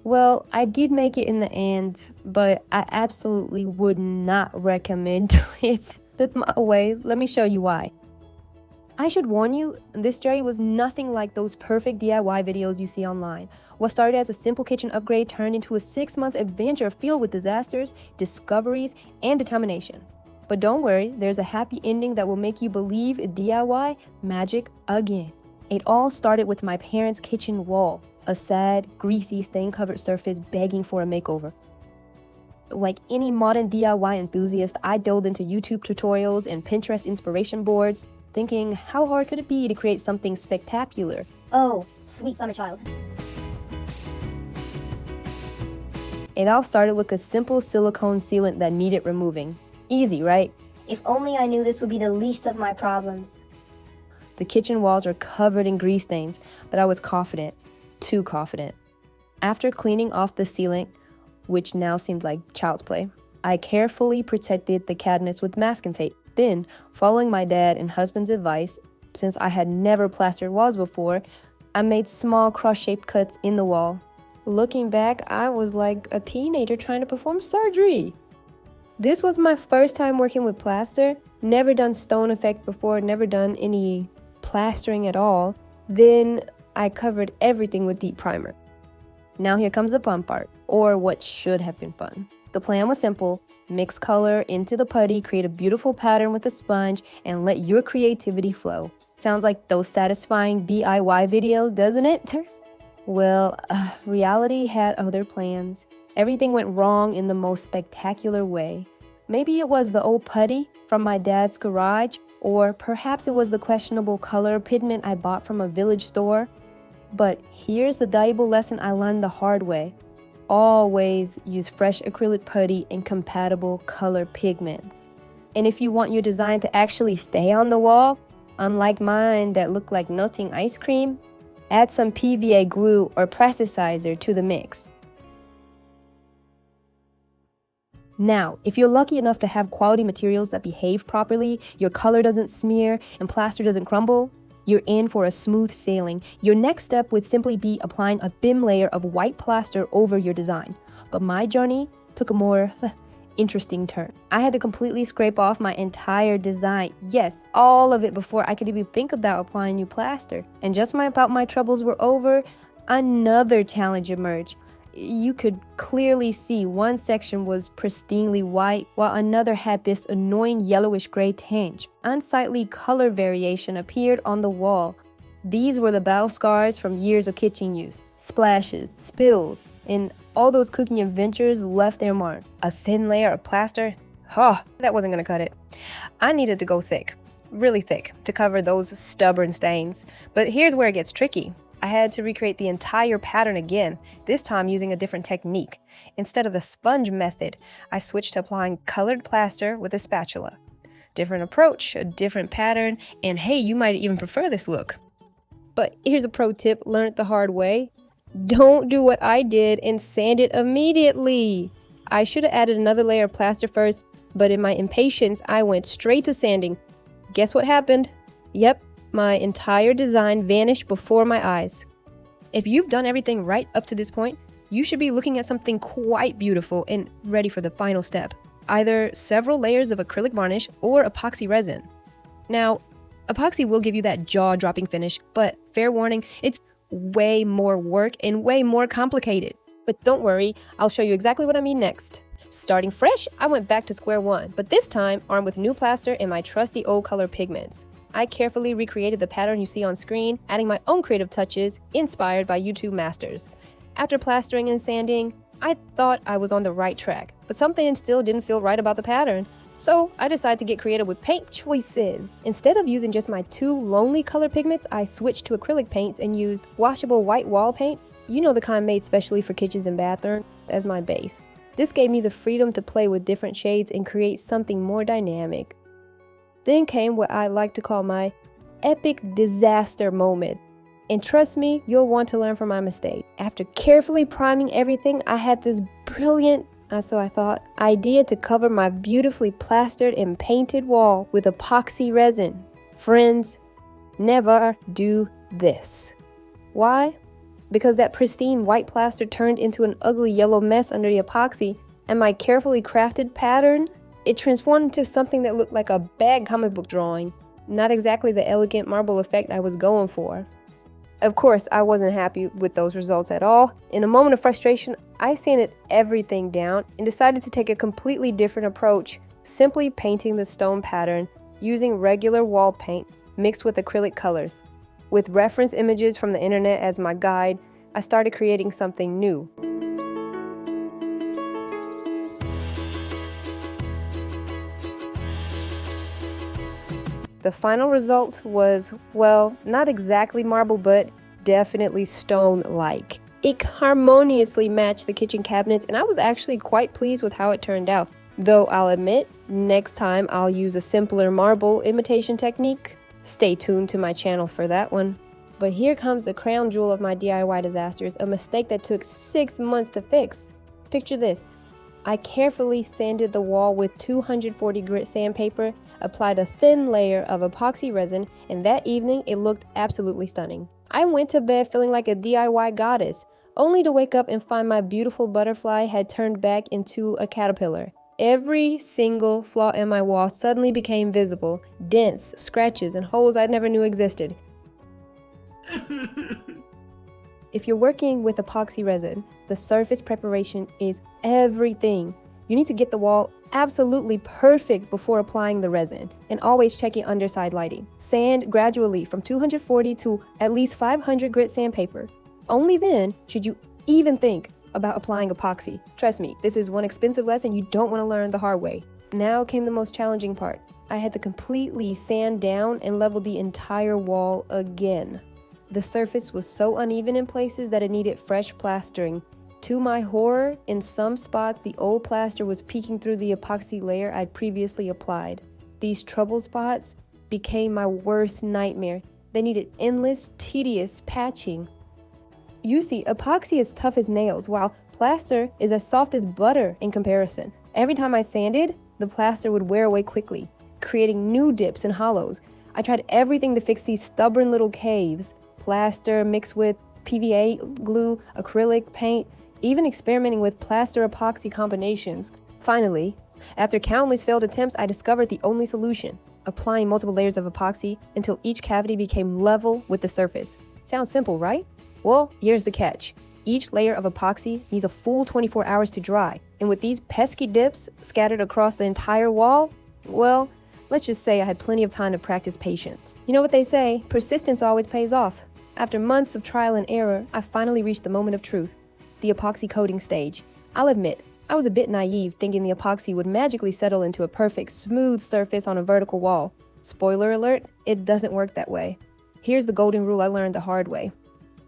Well, I did make it in the end, but I absolutely would not recommend it my way. Let me show you why. I should warn you, this journey was nothing like those perfect DIY videos you see online. What started as a simple kitchen upgrade turned into a 6-month adventure filled with disasters, discoveries, and determination. But don't worry, there's a happy ending that will make you believe DIY magic again. It all started with my parents' kitchen wall, a sad, greasy, stain-covered surface begging for a makeover. Like any modern DIY enthusiast, I delved into YouTube tutorials and Pinterest inspiration boards, thinking how hard could it be to create something spectacular? Oh, sweet summer child. It all started with a simple silicone sealant that needed removing. Easy, right? If only I knew this would be the least of my problems. The kitchen walls are covered in grease stains, but I was confident, too confident. After cleaning off the sealant, which now seems like child's play, I carefully protected the cabinets with masking tape. Then, following my dad and husband's advice, since I had never plastered walls before, I made small cross-shaped cuts in the wall. Looking back, I was like a teenager trying to perform surgery. This was my first time working with plaster. Never done stone effect before, never done any plastering at all. Then I covered everything with deep primer. Now here comes the fun part, or what should have been fun. The plan was simple: mix color into the putty, create a beautiful pattern with a sponge, and let your creativity flow. Sounds like those satisfying DIY videos, doesn't it? Well, reality had other plans. Everything went wrong in the most spectacular way. Maybe it was the old putty from my dad's garage, or perhaps it was the questionable color pigment I bought from a village store. But here's the valuable lesson I learned the hard way. Always use fresh acrylic putty and compatible color pigments. And if you want your design to actually stay on the wall, unlike mine that looked like melting ice cream, add some PVA glue or plasticizer to the mix. Now, if you're lucky enough to have quality materials that behave properly, your color doesn't smear, and plaster doesn't crumble, you're in for a smooth sailing. Your next step would simply be applying a thin layer of white plaster over your design. But my journey took a more interesting turn. I had to completely scrape off my entire design. Yes, all of it before I could even think about applying new plaster. And just about my troubles were over, another challenge emerged. You could clearly see one section was pristinely white, while another had this annoying yellowish gray tinge. Unsightly color variation appeared on the wall. These were the battle scars from years of kitchen use. Splashes, spills, and all those cooking adventures left their mark. A thin layer of plaster? That wasn't gonna cut it. I needed to go thick, really thick, to cover those stubborn stains. But here's where it gets tricky. I had to recreate the entire pattern again, this time using a different technique. Instead of the sponge method, I switched to applying colored plaster with a spatula. Different approach, a different pattern, and hey, you might even prefer this look. But here's a pro tip learned the hard way. Don't do what I did and sand it immediately. I should have added another layer of plaster first, but in my impatience, I went straight to sanding. Guess what happened? Yep. My entire design vanished before my eyes. If you've done everything right up to this point, you should be looking at something quite beautiful and ready for the final step. Either several layers of acrylic varnish or epoxy resin. Now, epoxy will give you that jaw-dropping finish, but fair warning, it's way more work and way more complicated. But don't worry, I'll show you exactly what I mean next. Starting fresh, I went back to square one, but this time armed with new plaster and my trusty old color pigments. I carefully recreated the pattern you see on screen, adding my own creative touches inspired by YouTube masters. After plastering and sanding, I thought I was on the right track, but something still didn't feel right about the pattern. So I decided to get creative with paint choices. Instead of using just my two lonely color pigments, I switched to acrylic paints and used washable white wall paint, you know, the kind made specially for kitchens and bathrooms, as my base. This gave me the freedom to play with different shades and create something more dynamic. Then came what I like to call my epic disaster moment. And trust me, you'll want to learn from my mistake. After carefully priming everything, I had this brilliant, so I thought, idea to cover my beautifully plastered and painted wall with epoxy resin. Friends, never do this. Why? because that pristine white plaster turned into an ugly yellow mess under the epoxy, and my carefully crafted pattern, it transformed into something that looked like a bad comic book drawing. Not exactly the elegant marble effect I was going for. Of course, I wasn't happy with those results at all. In a moment of frustration, I sanded everything down and decided to take a completely different approach, simply painting the stone pattern using regular wall paint mixed with acrylic colors. With reference images from the internet as my guide, I started creating something new. The final result was, well, not exactly marble, but definitely stone-like. It harmoniously matched the kitchen cabinets, and I was actually quite pleased with how it turned out. Though I'll admit, next time I'll use a simpler marble imitation technique. Stay tuned to my channel for that one. But here comes the crown jewel of my DIY disasters, a mistake that took 6 months to fix. Picture this. I carefully sanded the wall with 240 grit sandpaper, applied a thin layer of epoxy resin, and that evening it looked absolutely stunning. I went to bed feeling like a DIY goddess, only to wake up and find my beautiful butterfly had turned back into a caterpillar. Every single flaw in my wall suddenly became visible, dents, scratches, and holes I never knew existed. If you're working with epoxy resin, the surface preparation is everything. You need to get the wall absolutely perfect before applying the resin, and always check your underside lighting. Sand gradually from 240 to at least 500 grit sandpaper. Only then should you even think about applying epoxy. Trust me, this is one expensive lesson you don't want to learn the hard way. Now came the most challenging part. I had to completely sand down and level the entire wall again. The surface was so uneven in places that it needed fresh plastering. To my horror, in some spots the old plaster was peeking through the epoxy layer I'd previously applied. These trouble spots became my worst nightmare. They needed endless, tedious patching. You see, epoxy is tough as nails, while plaster is as soft as butter in comparison. Every time I sanded, the plaster would wear away quickly, creating new dips and hollows. I tried everything to fix these stubborn little caves. Plaster mixed with PVA glue, acrylic paint, even experimenting with plaster epoxy combinations. Finally, after countless failed attempts, I discovered the only solution: applying multiple layers of epoxy until each cavity became level with the surface. Sounds simple, right? Well, here's the catch. Each layer of epoxy needs a full 24 hours to dry, and with these pesky dips scattered across the entire wall, well, let's just say I had plenty of time to practice patience. You know what they say, persistence always pays off. After months of trial and error, I finally reached the moment of truth, the epoxy coating stage. I'll admit, I was a bit naive thinking the epoxy would magically settle into a perfect, smooth surface on a vertical wall. Spoiler alert, it doesn't work that way. Here's the golden rule I learned the hard way.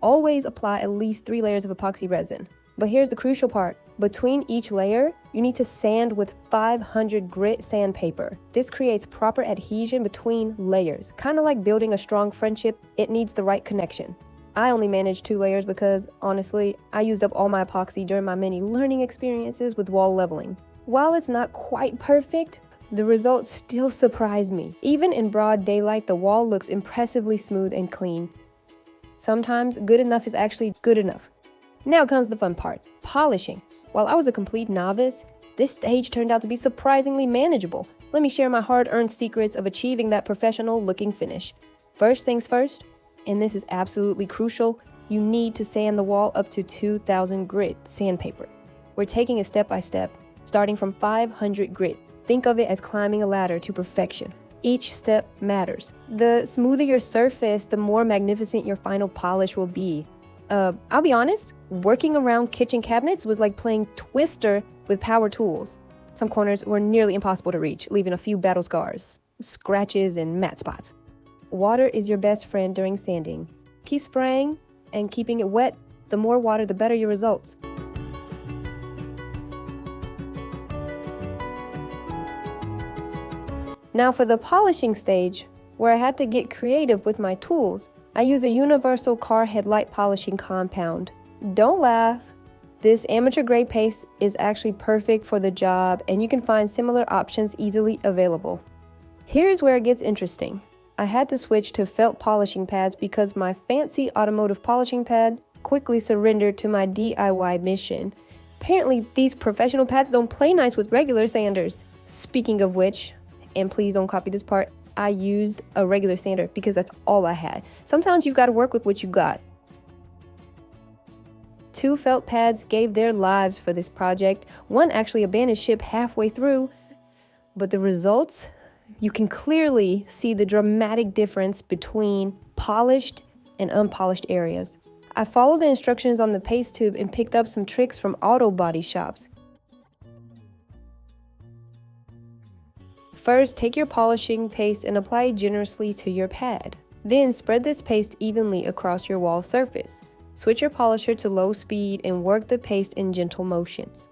Always apply at least 3 layers of epoxy resin. But here's the crucial part. Between each layer, you need to sand with 500 grit sandpaper. This creates proper adhesion between layers. Kind of like building a strong friendship, it needs the right connection. I only managed 2 layers because, honestly, I used up all my epoxy during my many learning experiences with wall leveling. While it's not quite perfect, the results still surprise me. Even in broad daylight, the wall looks impressively smooth and clean. Sometimes good enough is actually good enough. Now comes the fun part, polishing. While I was a complete novice, this stage turned out to be surprisingly manageable. Let me share my hard-earned secrets of achieving that professional-looking finish. First things first, and this is absolutely crucial, you need to sand the wall up to 2,000 grit sandpaper. We're taking it step by step, starting from 500 grit. Think of it as climbing a ladder to perfection. Each step matters. The smoother your surface, the more magnificent your final polish will be. I'll be honest, working around kitchen cabinets was like playing Twister with power tools. Some corners were nearly impossible to reach, leaving a few battle scars, scratches, and matte spots. Water is your best friend during sanding. Keep spraying and keeping it wet. The more water, the better your results. Now for the polishing stage, where I had to get creative with my tools, I use a universal car headlight polishing compound. Don't laugh. This amateur grade paste is actually perfect for the job, and you can find similar options easily available. Here's where it gets interesting. I had to switch to felt polishing pads because my fancy automotive polishing pad quickly surrendered to my DIY mission. Apparently, these professional pads don't play nice with regular sanders. Speaking of which, and please don't copy this part, I used a regular sander because that's all I had. Sometimes you've got to work with what you got. 2 felt pads gave their lives for this project. One actually abandoned ship halfway through. But the results, you can clearly see the dramatic difference between polished and unpolished areas. I followed the instructions on the paste tube and picked up some tricks from auto body shops. First, take your polishing paste and apply it generously to your pad. Then spread this paste evenly across your wall surface. Switch your polisher to low speed and work the paste in gentle motions.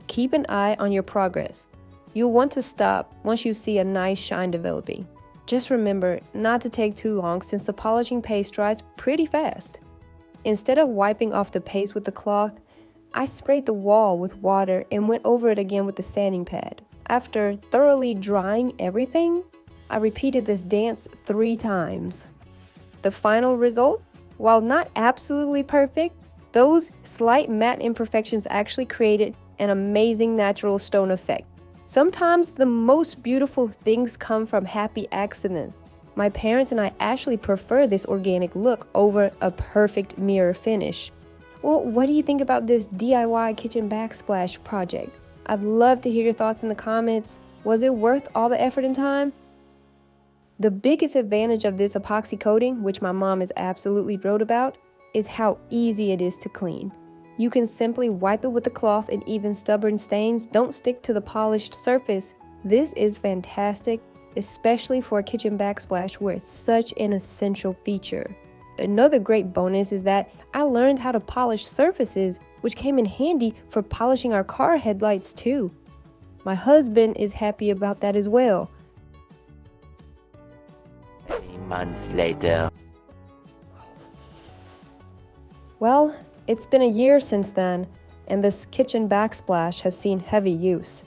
Keep an eye on your progress. You'll want to stop once you see a nice shine developing. Just remember not to take too long since the polishing paste dries pretty fast. Instead of wiping off the paste with the cloth, I sprayed the wall with water and went over it again with the sanding pad. After thoroughly drying everything, I repeated this dance 3 times. The final result? While not absolutely perfect, those slight matte imperfections actually created an amazing natural stone effect. Sometimes the most beautiful things come from happy accidents. My parents and I actually prefer this organic look over a perfect mirror finish. Well, what do you think about this DIY kitchen backsplash project? I'd love to hear your thoughts in the comments. Was it worth all the effort and time? The biggest advantage of this epoxy coating, which my mom is absolutely thrilled about, is how easy it is to clean. You can simply wipe it with a cloth and even stubborn stains don't stick to the polished surface. This is fantastic, especially for a kitchen backsplash where it's such an essential feature. Another great bonus is that I learned how to polish surfaces, which came in handy for polishing our car headlights too. My husband is happy about that as well. Months later. Well, it's been a year since then, and this kitchen backsplash has seen heavy use.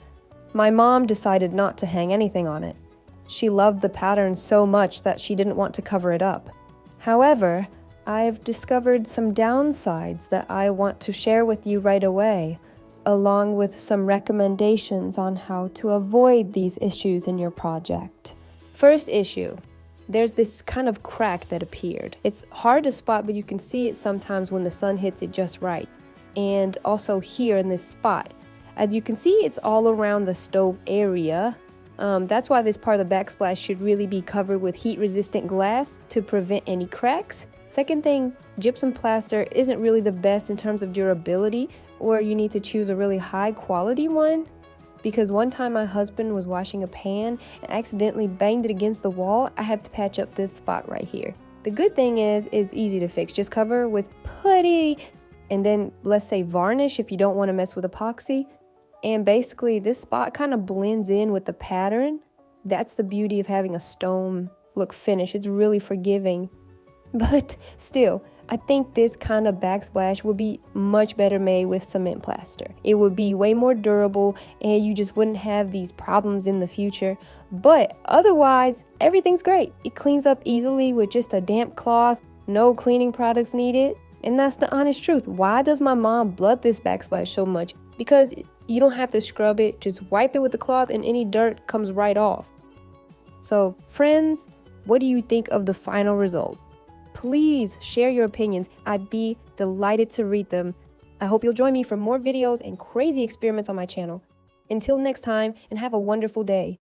My mom decided not to hang anything on it. She loved the pattern so much that she didn't want to cover it up. However, I've discovered some downsides that I want to share with you right away, along with some recommendations on how to avoid these issues in your project. First issue. There's this kind of crack that appeared. It's hard to spot, but you can see it sometimes when the sun hits it just right. And also here in this spot. As you can see, it's all around the stove area. That's why this part of the backsplash should really be covered with heat-resistant glass to prevent any cracks. Second thing, gypsum plaster isn't really the best in terms of durability, or you need to choose a really high-quality one. Because one time my husband was washing a pan and accidentally banged it against the wall, I have to patch up this spot right here. The good thing is it's easy to fix. Just cover with putty and then let's say varnish if you don't want to mess with epoxy. And basically this spot kind of blends in with the pattern. That's the beauty of having a stone look finish. It's really forgiving. But still, I think this kind of backsplash would be much better made with cement plaster. It would be way more durable and you just wouldn't have these problems in the future. But otherwise, everything's great. It cleans up easily with just a damp cloth, no cleaning products needed. And that's the honest truth. Why does my mom blood this backsplash so much? Because you don't have to scrub it, just wipe it with the cloth and any dirt comes right off. So friends, what do you think of the final result? Please share your opinions. I'd be delighted to read them. I hope you'll join me for more videos and crazy experiments on my channel. Until next time, and have a wonderful day.